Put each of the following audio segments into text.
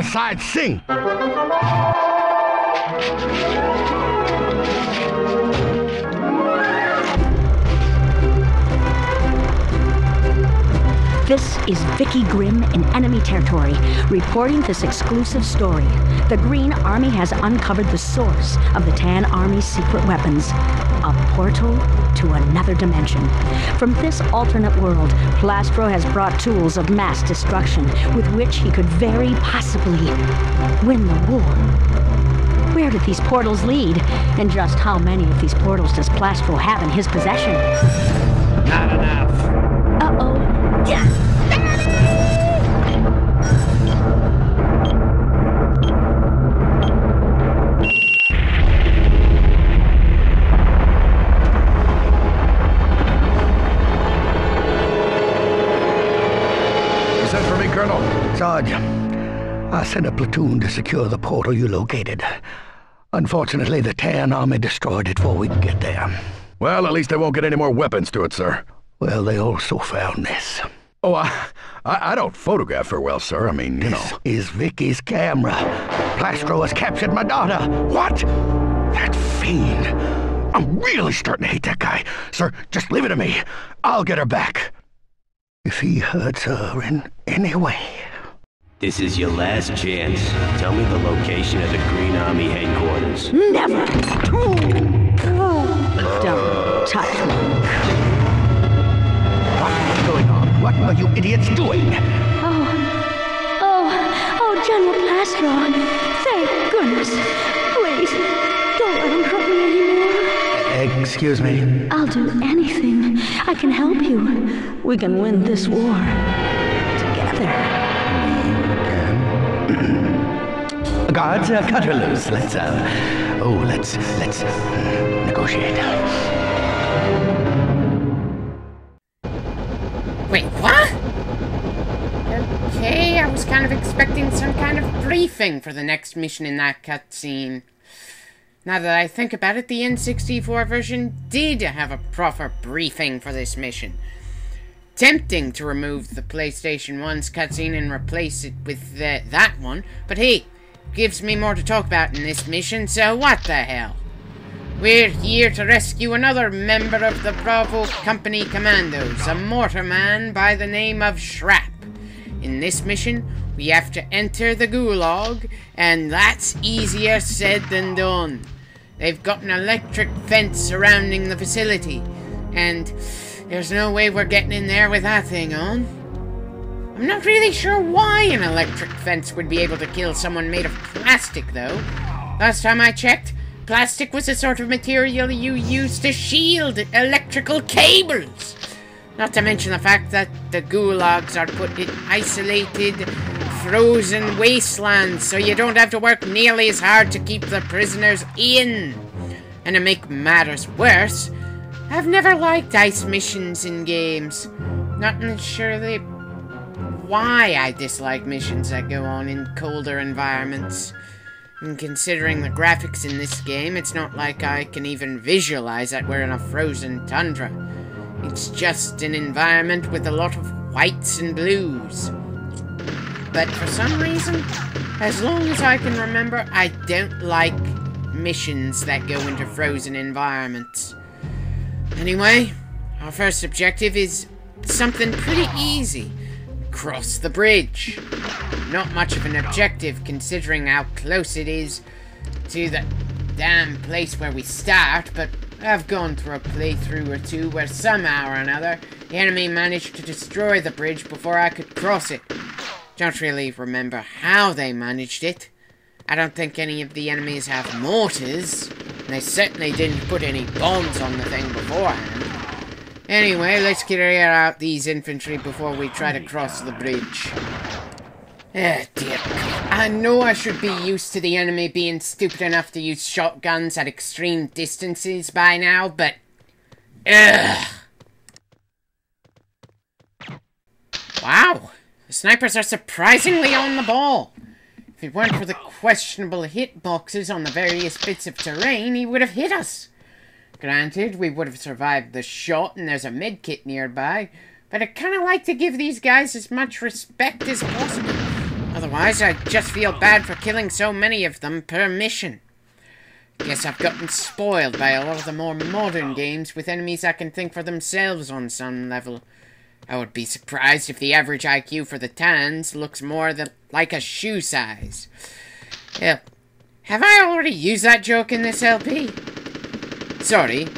inside sing. This is Vicky Grimm in enemy territory, reporting this exclusive story. The Green Army has uncovered the source of the Tan Army's secret weapons. A portal to another dimension. From this alternate world, Plastro has brought tools of mass destruction with which he could very possibly win the war. Where did these portals lead? And just how many of these portals does Plastro have in his possession? Not enough. Uh-oh. You sent for me, Colonel? Sarge, I sent a platoon to secure the portal you located. Unfortunately, the Tan Army destroyed it before we could get there. Well, at least they won't get any more weapons to it, sir. Well, they also found this. Oh, I don't photograph very well, sir. I mean, you know. This is Vicky's camera. Plastro has captured my daughter. What? That fiend. I'm really starting to hate that guy. Sir, just leave it to me. I'll get her back. If he hurts her in any way... This is your last chance. Tell me the location of the Green Army headquarters. Never! Don't touch me. What's going on? What are you idiots doing? Oh, General Plastro. Thank goodness. Please, don't let him hurt me anymore. Excuse me. I'll do anything. I can help you. We can win this war. Together. Guards, cut her loose. Let's negotiate. Wait, what? Okay, I was kind of expecting some kind of briefing for the next mission in that cutscene. Now that I think about it, the N64 version did have a proper briefing for this mission. Tempting to remove the PlayStation 1's cutscene and replace it with that one, but hey, gives me more to talk about in this mission, so what the hell? We're here to rescue another member of the Bravo Company Commandos, a mortar man by the name of Shrap. In this mission, we have to enter the Gulag, and that's easier said than done. They've got an electric fence surrounding the facility, and there's no way we're getting in there with that thing on. I'm not really sure why an electric fence would be able to kill someone made of plastic, though. Last time I checked, plastic was the sort of material you use to shield electrical cables. Not to mention the fact that the gulags are put in isolated, frozen wastelands, so you don't have to work nearly as hard to keep the prisoners in. And to make matters worse, I've never liked ice missions in games. Not necessarily why I dislike missions that go on in colder environments. And considering the graphics in this game, it's not like I can even visualize that we're in a frozen tundra. It's just an environment with a lot of whites and blues. But for some reason, as long as I can remember, I don't like missions that go into frozen environments. Anyway, our first objective is something pretty easy. Cross the bridge. Not much of an objective considering how close it is to the damn place where we start, but I've gone through a playthrough or two where somehow or another the enemy managed to destroy the bridge before I could cross it. Don't really remember how they managed it. I don't think any of the enemies have mortars, and they certainly didn't put any bombs on the thing beforehand. Anyway, let's clear out these infantry before we try to cross the bridge. Oh dear. I know I should be used to the enemy being stupid enough to use shotguns at extreme distances by now, but... Ugh. Wow, the snipers are surprisingly on the ball. If it weren't for the questionable hitboxes on the various bits of terrain, he would have hit us. Granted, we would have survived the shot and there's a medkit nearby, but I'd kind of like to give these guys as much respect as possible. Otherwise, I'd just feel bad for killing so many of them per mission. Guess I've gotten spoiled by a lot of the more modern games with enemies that can think for themselves on some level. I would be surprised if the average IQ for the Tans looks more like a shoe size. Hell, have I already used that joke in this LP? Sorry,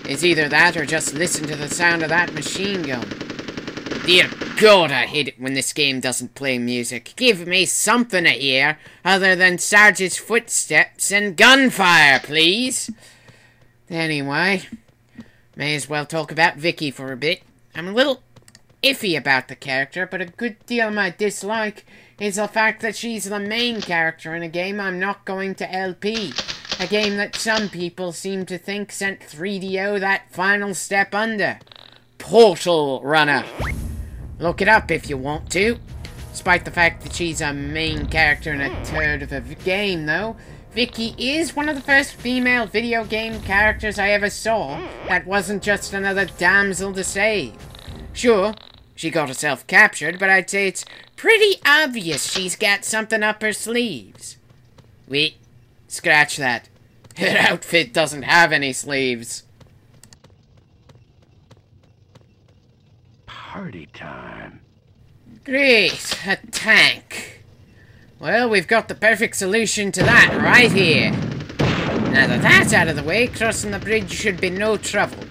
it's either that or just listen to the sound of that machine gun. Dear God, I hate it when this game doesn't play music. Give me something to hear other than Sarge's footsteps and gunfire, please. Anyway, may as well talk about Vicky for a bit. I'm a little iffy about the character, but a good deal of my dislike is the fact that she's the main character in a game I'm not going to LP. A game that some people seem to think sent 3DO that final step under. Portal Runner. Look it up if you want to. Despite the fact that she's a main character in a third of a game, though, Vicky is one of the first female video game characters I ever saw that wasn't just another damsel to save. Sure, she got herself captured, but I'd say it's pretty obvious she's got something up her sleeves. Wait, scratch that. Her outfit doesn't have any sleeves. Party time. Great, a tank. Well, we've got the perfect solution to that right here. Now that that's out of the way, crossing the bridge should be no trouble.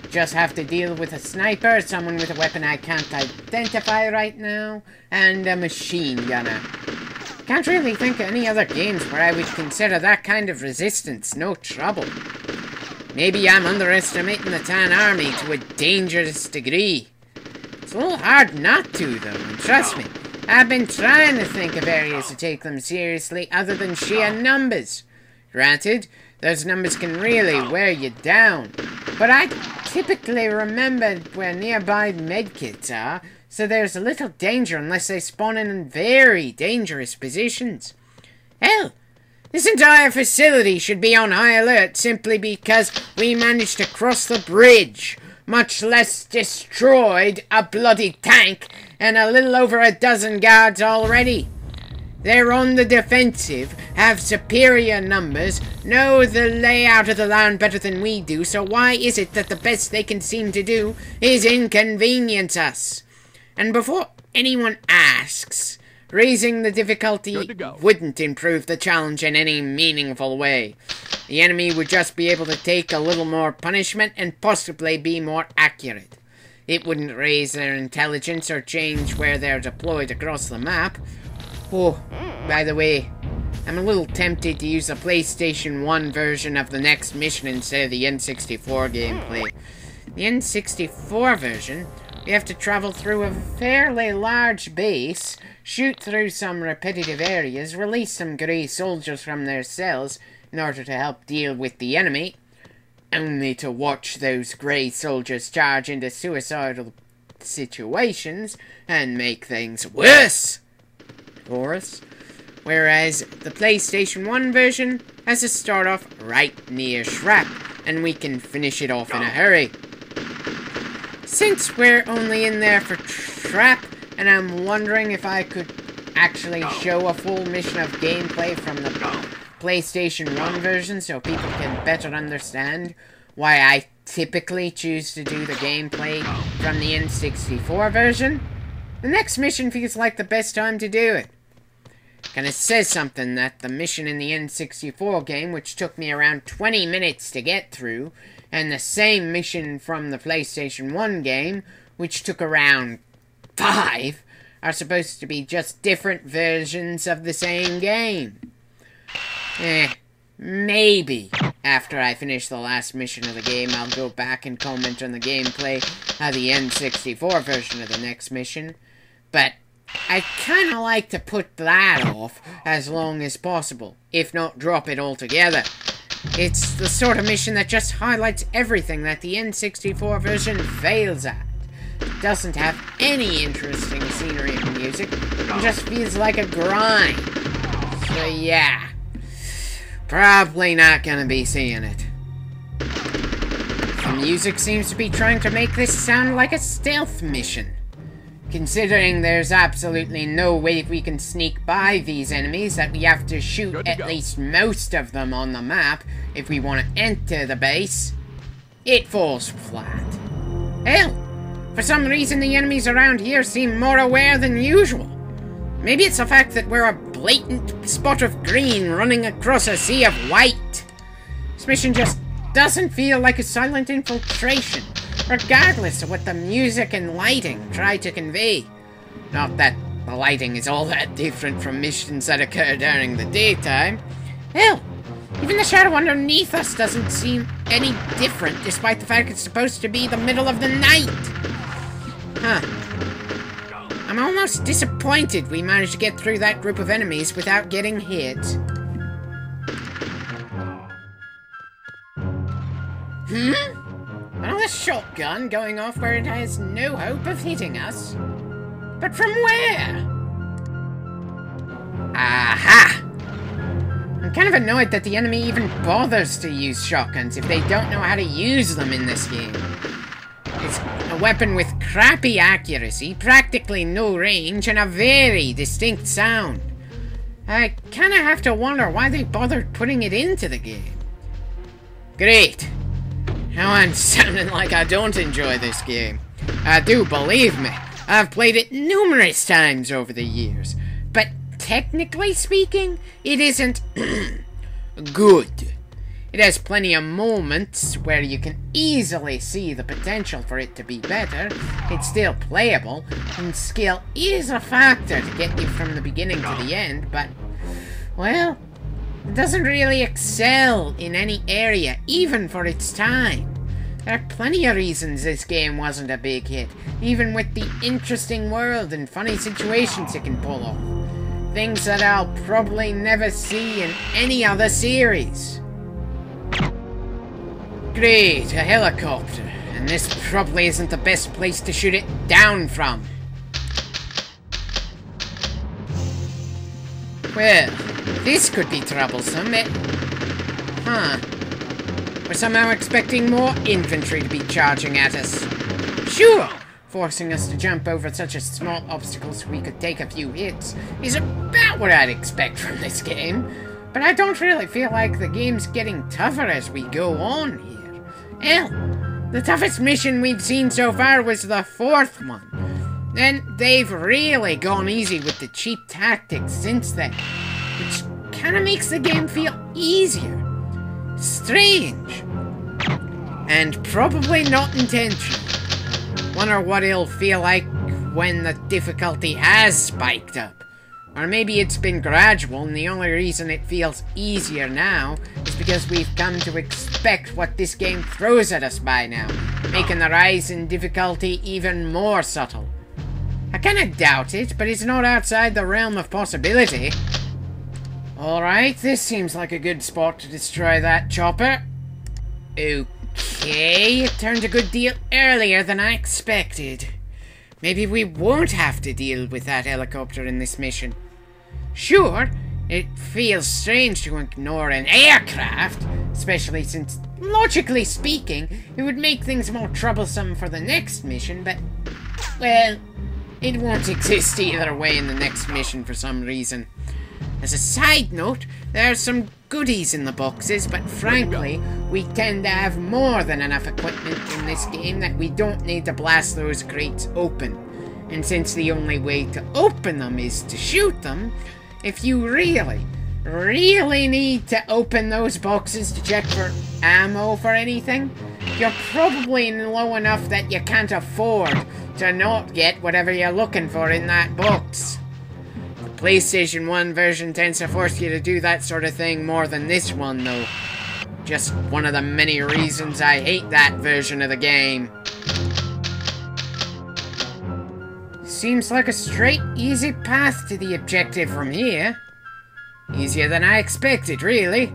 Just have to deal with a sniper, someone with a weapon I can't identify right now, and a machine gunner. Can't really think of any other games where I would consider that kind of resistance no trouble. Maybe I'm underestimating the Tan Army to a dangerous degree. It's a little hard not to, though, and trust me, I've been trying to think of areas to take them seriously other than sheer numbers. Granted, those numbers can really wear you down, but I typically remember where nearby medkits are, so there's a little danger unless they spawn in very dangerous positions. Hell, this entire facility should be on high alert simply because we managed to cross the bridge, much less destroyed a bloody tank and a little over a dozen guards already. They're on the defensive, have superior numbers, know the layout of the land better than we do, so why is it that the best they can seem to do is inconvenience us? And before anyone asks, raising the difficulty wouldn't improve the challenge in any meaningful way. The enemy would just be able to take a little more punishment and possibly be more accurate. It wouldn't raise their intelligence or change where they're deployed across the map. Oh, by the way, I'm a little tempted to use the PlayStation 1 version of the next mission instead of the N64 gameplay. The N64 version, we have to travel through a fairly large base, shoot through some repetitive areas, release some grey soldiers from their cells in order to help deal with the enemy, only to watch those grey soldiers charge into suicidal situations and make things worse. Chorus. Whereas the PlayStation 1 version has to start off right near Shrap, and we can finish it off in a hurry. Since we're only in there for Trap, and I'm wondering if I could actually show a full mission of gameplay from the PlayStation 1 version so people can better understand why I typically choose to do the gameplay from the N64 version, the next mission feels like the best time to do it. Kinda says something that the mission in the N64 game, which took me around 20 minutes to get through, and the same mission from the PlayStation 1 game, which took around 5, are supposed to be just different versions of the same game. Maybe after I finish the last mission of the game, I'll go back and comment on the gameplay of the N64 version of the next mission, but I kinda like to put that off as long as possible, if not drop it altogether. It's the sort of mission that just highlights everything that the N64 version fails at. It doesn't have any interesting scenery and music, and just feels like a grind. So yeah, probably not gonna be seeing it. The music seems to be trying to make this sound like a stealth mission. Considering there's absolutely no way we can sneak by these enemies, that we have to shoot at least most of them on the map if we want to enter the base, it falls flat. Hell, for some reason the enemies around here seem more aware than usual. Maybe it's the fact that we're a blatant spot of green running across a sea of white. This mission just doesn't feel like a silent infiltration, regardless of what the music and lighting try to convey. Not that the lighting is all that different from missions that occur during the daytime. Hell, even the shadow underneath us doesn't seem any different, despite the fact it's supposed to be the middle of the night. Huh. I'm almost disappointed we managed to get through that group of enemies without getting hit. Another shotgun going off where it has no hope of hitting us. But from where? Aha! I'm kind of annoyed that the enemy even bothers to use shotguns if they don't know how to use them in this game. It's a weapon with crappy accuracy, practically no range, and a very distinct sound. I kinda have to wonder why they bothered putting it into the game. Great. Now I'm sounding like I don't enjoy this game. I do, believe me. I've played it numerous times over the years. But technically speaking, it isn't good. It has plenty of moments where you can easily see the potential for it to be better. It's still playable, and skill is a factor to get you from the beginning to the end, but, well, it doesn't really excel in any area, even for its time. There are plenty of reasons this game wasn't a big hit, even with the interesting world and funny situations it can pull off. Things that I'll probably never see in any other series. Great, a helicopter, and this probably isn't the best place to shoot it down from. Well, this could be troublesome, Huh. We're somehow expecting more infantry to be charging at us. Sure, forcing us to jump over such a small obstacle so we could take a few hits is about what I'd expect from this game, but I don't really feel like the game's getting tougher as we go on here. Hell, the toughest mission we've seen so far was the 4th one, and they've really gone easy with the cheap tactics since then, which kinda makes the game feel easier. Strange. And probably not intentional. Wonder what it'll feel like when the difficulty has spiked up. Or maybe it's been gradual and the only reason it feels easier now is because we've come to expect what this game throws at us by now, making the rise in difficulty even more subtle. I kinda doubt it, but it's not outside the realm of possibility. Alright, this seems like a good spot to destroy that chopper. Okay, it turned a good deal earlier than I expected. Maybe we won't have to deal with that helicopter in this mission. Sure, it feels strange to ignore an aircraft, especially since, logically speaking, it would make things more troublesome for the next mission, but, well, it won't exist either way in the next mission for some reason. As a side note, there are some goodies in the boxes, but frankly, we tend to have more than enough equipment in this game that we don't need to blast those crates open. And since the only way to open them is to shoot them, if you really need to open those boxes to check for ammo for anything, you're probably low enough that you can't afford to not get whatever you're looking for in that box. The PlayStation 1 version tends to force you to do that sort of thing more than this one, though. Just one of the many reasons I hate that version of the game. Seems like a straight, easy path to the objective from here. Easier than I expected, really.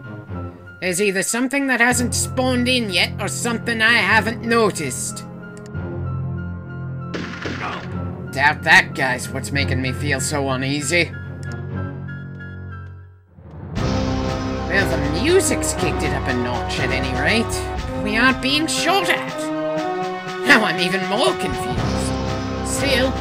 There's either something that hasn't spawned in yet, or something I haven't noticed. Doubt that guy's what's making me feel so uneasy. Well, the music's kicked it up a notch at any rate. We aren't being shot at. Now I'm even more confused. Still,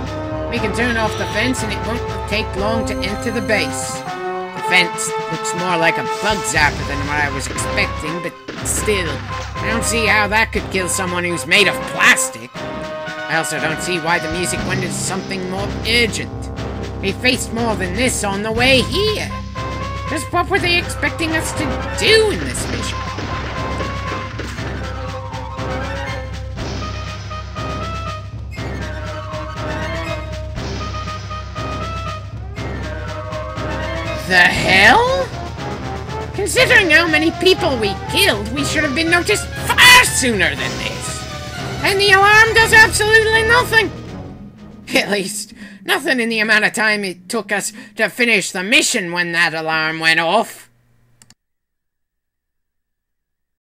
We can turn off the fence and it won't take long to enter the base. The fence looks more like a bug zapper than what I was expecting, but still, I don't see how that could kill someone who's made of plastic. I also don't see why the music went into something more urgent. We faced more than this on the way here. Just what were they expecting us to do in this mission? The hell? Considering how many people we killed, we should have been noticed far sooner than this. And the alarm does absolutely nothing. At least, nothing in the amount of time it took us to finish the mission when that alarm went off.